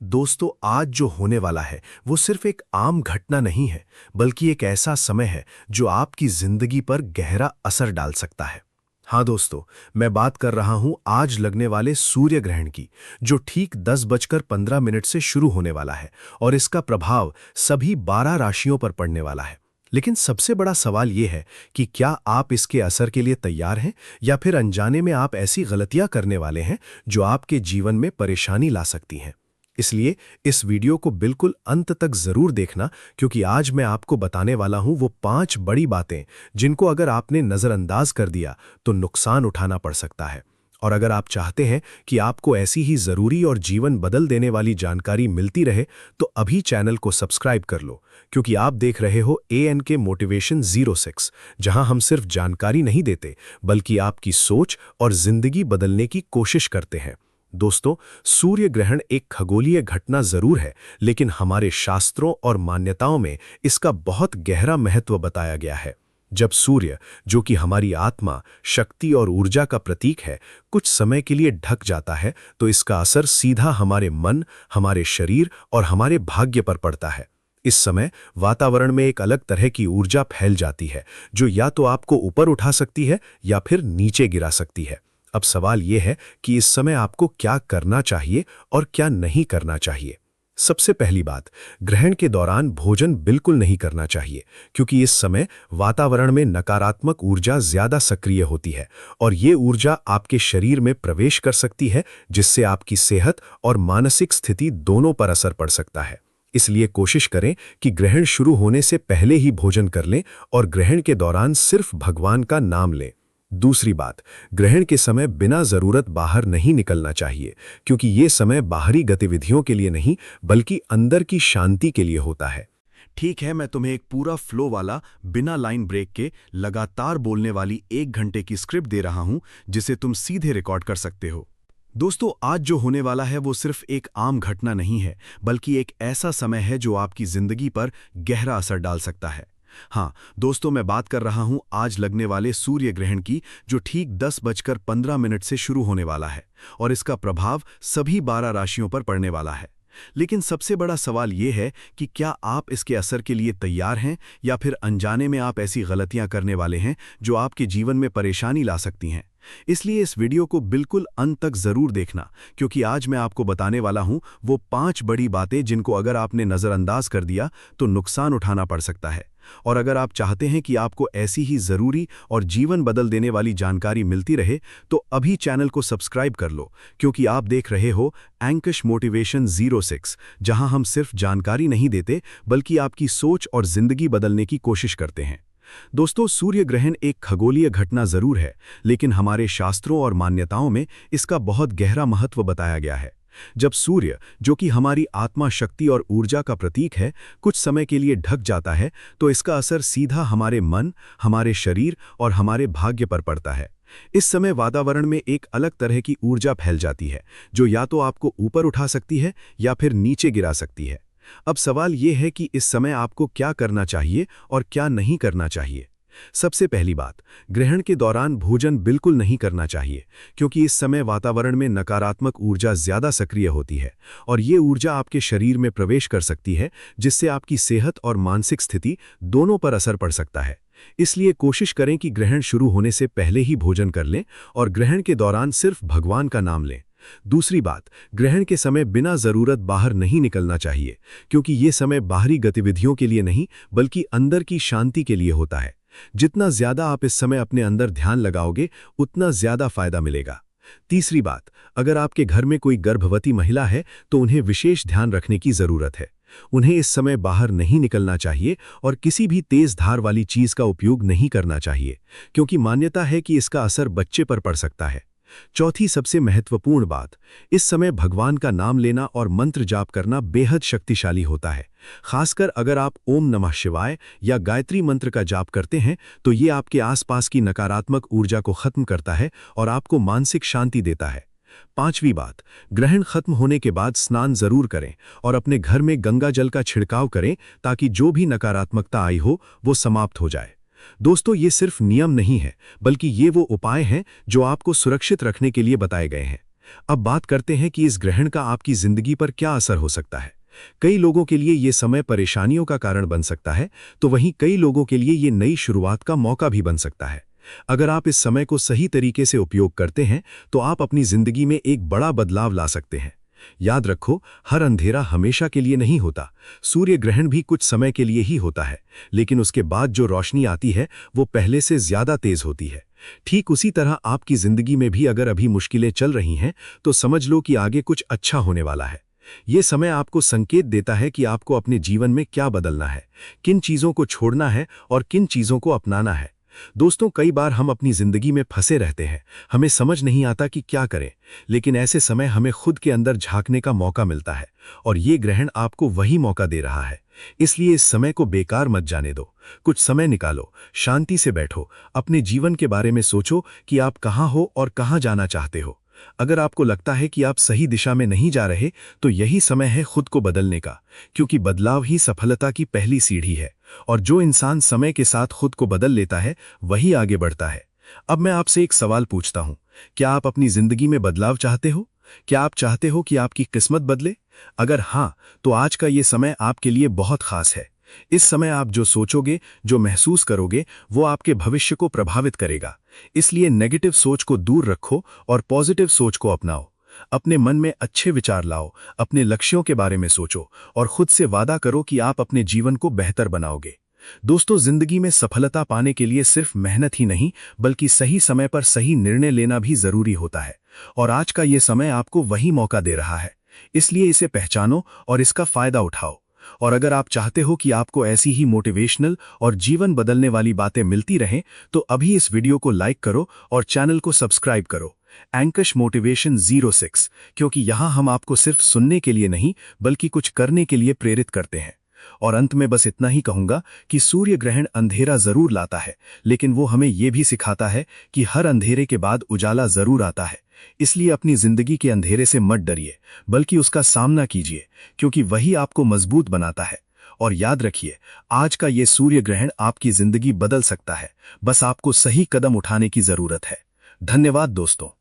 दोस्तों, आज जो होने वाला है वो सिर्फ एक आम घटना नहीं है, बल्कि एक ऐसा समय है जो आपकी जिंदगी पर गहरा असर डाल सकता है। हाँ दोस्तों, मैं बात कर रहा हूं आज लगने वाले सूर्य ग्रहण की, जो ठीक 10:15 से शुरू होने वाला है और इसका प्रभाव सभी 12 राशियों पर पड़ने वाला है। लेकिन सबसे बड़ा सवाल यह है कि क्या आप इसके असर के लिए तैयार हैं, या फिर अनजाने में आप ऐसी गलतियां करने वाले हैं जो आपके जीवन में परेशानी ला सकती हैं। इसलिए इस वीडियो को बिल्कुल अंत तक जरूर देखना, क्योंकि आज मैं आपको बताने वाला हूं वो 5 बड़ी बातें जिनको अगर आपने नजरअंदाज कर दिया तो नुकसान उठाना पड़ सकता है। और अगर आप चाहते हैं कि आपको ऐसी ही जरूरी और जीवन बदल देने वाली जानकारी मिलती रहे, तो अभी चैनल को सब्सक्राइब कर लो, क्योंकि आप देख रहे हो ANK मोटिवेशन 06, जहां हम सिर्फ जानकारी नहीं देते बल्कि आपकी सोच और जिंदगी बदलने की कोशिश करते हैं। दोस्तों, सूर्य ग्रहण एक खगोलीय घटना जरूर है, लेकिन हमारे शास्त्रों और मान्यताओं में इसका बहुत गहरा महत्व बताया गया है। जब सूर्य, जो कि हमारी आत्मा, शक्ति और ऊर्जा का प्रतीक है, कुछ समय के लिए ढक जाता है, तो इसका असर सीधा हमारे मन, हमारे शरीर और हमारे भाग्य पर पड़ता है। इस समय वातावरण में एक अलग तरह की ऊर्जा फैल जाती है, जो या तो आपको ऊपर उठा सकती है या फिर नीचे गिरा सकती है। अब सवाल यह है कि इस समय आपको क्या करना चाहिए और क्या नहीं करना चाहिए। सबसे पहली बात, ग्रहण के दौरान भोजन बिल्कुल नहीं करना चाहिए, क्योंकि इस समय वातावरण में नकारात्मक ऊर्जा ज्यादा सक्रिय होती है और ये ऊर्जा आपके शरीर में प्रवेश कर सकती है, जिससे आपकी सेहत और मानसिक स्थिति दोनों पर असर पड़ सकता है। इसलिए कोशिश करें कि ग्रहण शुरू होने से पहले ही भोजन कर लें और ग्रहण के दौरान सिर्फ भगवान का नाम लें। दूसरी बात, ग्रहण के समय बिना जरूरत बाहर नहीं निकलना चाहिए, क्योंकि ये समय बाहरी गतिविधियों के लिए नहीं बल्कि अंदर की शांति के लिए होता है। ठीक है, मैं तुम्हें एक पूरा फ्लो वाला, बिना लाइन ब्रेक के लगातार बोलने वाली 1 घंटे की स्क्रिप्ट दे रहा हूं, जिसे तुम सीधे रिकॉर्ड कर सकते हो। दोस्तों, आज जो होने वाला है वो सिर्फ एक आम घटना नहीं है, बल्कि एक ऐसा समय है जो आपकी जिंदगी पर गहरा असर डाल सकता है। हाँ दोस्तों, मैं बात कर रहा हूं आज लगने वाले सूर्य ग्रहण की, जो ठीक 10:15 से शुरू होने वाला है और इसका प्रभाव सभी 12 राशियों पर पड़ने वाला है। लेकिन सबसे बड़ा सवाल यह है कि क्या आप इसके असर के लिए तैयार हैं, या फिर अनजाने में आप ऐसी गलतियां करने वाले हैं जो आपके जीवन में परेशानी ला सकती हैं। इसलिए इस वीडियो को बिल्कुल अंत तक जरूर देखना, क्योंकि आज मैं आपको बताने वाला हूं वो 5 बड़ी बातें जिनको अगर आपने नजरअंदाज कर दिया तो नुकसान उठाना पड़ सकता है। और अगर आप चाहते हैं कि आपको ऐसी ही जरूरी और जीवन बदल देने वाली जानकारी मिलती रहे, तो अभी चैनल को सब्सक्राइब कर लो, क्योंकि आप देख रहे हो एंकश मोटिवेशन 06, जहां हम सिर्फ जानकारी नहीं देते बल्कि आपकी सोच और जिंदगी बदलने की कोशिश करते हैं। दोस्तों, सूर्य ग्रहण एक खगोलीय घटना जरूर है, लेकिन हमारे शास्त्रों और मान्यताओं में इसका बहुत गहरा महत्व बताया गया है। जब सूर्य, जो कि हमारी आत्मा, शक्ति और ऊर्जा का प्रतीक है, कुछ समय के लिए ढक जाता है, तो इसका असर सीधा हमारे मन, हमारे शरीर और हमारे भाग्य पर पड़ता है। इस समय वातावरण में एक अलग तरह की ऊर्जा फैल जाती है, जो या तो आपको ऊपर उठा सकती है या फिर नीचे गिरा सकती है। अब सवाल यह है कि इस समय आपको क्या करना चाहिए और क्या नहीं करना चाहिए। सबसे पहली बात, ग्रहण के दौरान भोजन बिल्कुल नहीं करना चाहिए, क्योंकि इस समय वातावरण में नकारात्मक ऊर्जा ज्यादा सक्रिय होती है और ये ऊर्जा आपके शरीर में प्रवेश कर सकती है, जिससे आपकी सेहत और मानसिक स्थिति दोनों पर असर पड़ सकता है। इसलिए कोशिश करें कि ग्रहण शुरू होने से पहले ही भोजन कर लें और ग्रहण के दौरान सिर्फ भगवान का नाम लें। दूसरी बात, ग्रहण के समय बिना जरूरत बाहर नहीं निकलना चाहिए, क्योंकि ये समय बाहरी गतिविधियों के लिए नहीं बल्कि अंदर की शांति के लिए होता है। जितना ज्यादा आप इस समय अपने अंदर ध्यान लगाओगे, उतना ज्यादा फायदा मिलेगा। तीसरी बात, अगर आपके घर में कोई गर्भवती महिला है तो उन्हें विशेष ध्यान रखने की जरूरत है। उन्हें इस समय बाहर नहीं निकलना चाहिए और किसी भी तेज धार वाली चीज का उपयोग नहीं करना चाहिए, क्योंकि मान्यता है कि इसका असर बच्चे पर पड़ सकता है। चौथी सबसे महत्वपूर्ण बात, इस समय भगवान का नाम लेना और मंत्र जाप करना बेहद शक्तिशाली होता है। खासकर अगर आप ओम नमः शिवाय या गायत्री मंत्र का जाप करते हैं, तो ये आपके आसपास की नकारात्मक ऊर्जा को खत्म करता है और आपको मानसिक शांति देता है। पांचवी बात, ग्रहण खत्म होने के बाद स्नान जरूर करें और अपने घर में गंगा जल का छिड़काव करें, ताकि जो भी नकारात्मकता आई हो वो समाप्त हो जाए। दोस्तों, ये सिर्फ नियम नहीं है, बल्कि ये वो उपाय हैं जो आपको सुरक्षित रखने के लिए बताए गए हैं। अब बात करते हैं कि इस ग्रहण का आपकी जिंदगी पर क्या असर हो सकता है। कई लोगों के लिए ये समय परेशानियों का कारण बन सकता है, तो वहीं कई लोगों के लिए ये नई शुरुआत का मौका भी बन सकता है। अगर आप इस समय को सही तरीके से उपयोग करते हैं तो आप अपनी जिंदगी में एक बड़ा बदलाव ला सकते हैं। याद रखो, हर अंधेरा हमेशा के लिए नहीं होता। सूर्य ग्रहण भी कुछ समय के लिए ही होता है, लेकिन उसके बाद जो रोशनी आती है वो पहले से ज्यादा तेज होती है। ठीक उसी तरह आपकी जिंदगी में भी अगर अभी मुश्किलें चल रही हैं तो समझ लो कि आगे कुछ अच्छा होने वाला है। ये समय आपको संकेत देता है कि आपको अपने जीवन में क्या बदलना है, किन चीजों को छोड़ना है और किन चीजों को अपनाना है। दोस्तों, कई बार हम अपनी जिंदगी में फंसे रहते हैं, हमें समझ नहीं आता कि क्या करें, लेकिन ऐसे समय हमें खुद के अंदर झांकने का मौका मिलता है और ये ग्रहण आपको वही मौका दे रहा है। इसलिए इस समय को बेकार मत जाने दो। कुछ समय निकालो, शांति से बैठो, अपने जीवन के बारे में सोचो कि आप कहाँ हो और कहाँ जाना चाहते हो। अगर आपको लगता है कि आप सही दिशा में नहीं जा रहे, तो यही समय है खुद को बदलने का, क्योंकि बदलाव ही सफलता की पहली सीढ़ी है और जो इंसान समय के साथ खुद को बदल लेता है वही आगे बढ़ता है। अब मैं आपसे एक सवाल पूछता हूं, क्या आप अपनी जिंदगी में बदलाव चाहते हो? क्या आप चाहते हो कि आपकी किस्मत बदले? अगर हां, तो आज का ये समय आपके लिए बहुत खास है। इस समय आप जो सोचोगे, जो महसूस करोगे, वो आपके भविष्य को प्रभावित करेगा। इसलिए नेगेटिव सोच को दूर रखो और पॉजिटिव सोच को अपनाओ। अपने मन में अच्छे विचार लाओ, अपने लक्ष्यों के बारे में सोचो और खुद से वादा करो कि आप अपने जीवन को बेहतर बनाओगे। दोस्तों, जिंदगी में सफलता पाने के लिए सिर्फ मेहनत ही नहीं, बल्कि सही समय पर सही निर्णय लेना भी जरूरी होता है और आज का ये समय आपको वही मौका दे रहा है। इसलिए इसे पहचानो और इसका फायदा उठाओ। और अगर आप चाहते हो कि आपको ऐसी ही मोटिवेशनल और जीवन बदलने वाली बातें मिलती रहें, तो अभी इस वीडियो को लाइक करो और चैनल को सब्सक्राइब करो, एंकश मोटिवेशन 06, क्योंकि यहाँ हम आपको सिर्फ सुनने के लिए नहीं बल्कि कुछ करने के लिए प्रेरित करते हैं। और अंत में बस इतना ही कहूंगा कि सूर्य ग्रहण अंधेरा जरूर लाता है, लेकिन वो हमें ये भी सिखाता है कि हर अंधेरे के बाद उजाला जरूर आता है। इसलिए अपनी जिंदगी के अंधेरे से मत डरिए, बल्कि उसका सामना कीजिए, क्योंकि वही आपको मजबूत बनाता है। और याद रखिए, आज का ये सूर्य ग्रहण आपकी जिंदगी बदल सकता है, बस आपको सही कदम उठाने की जरूरत है। धन्यवाद दोस्तों।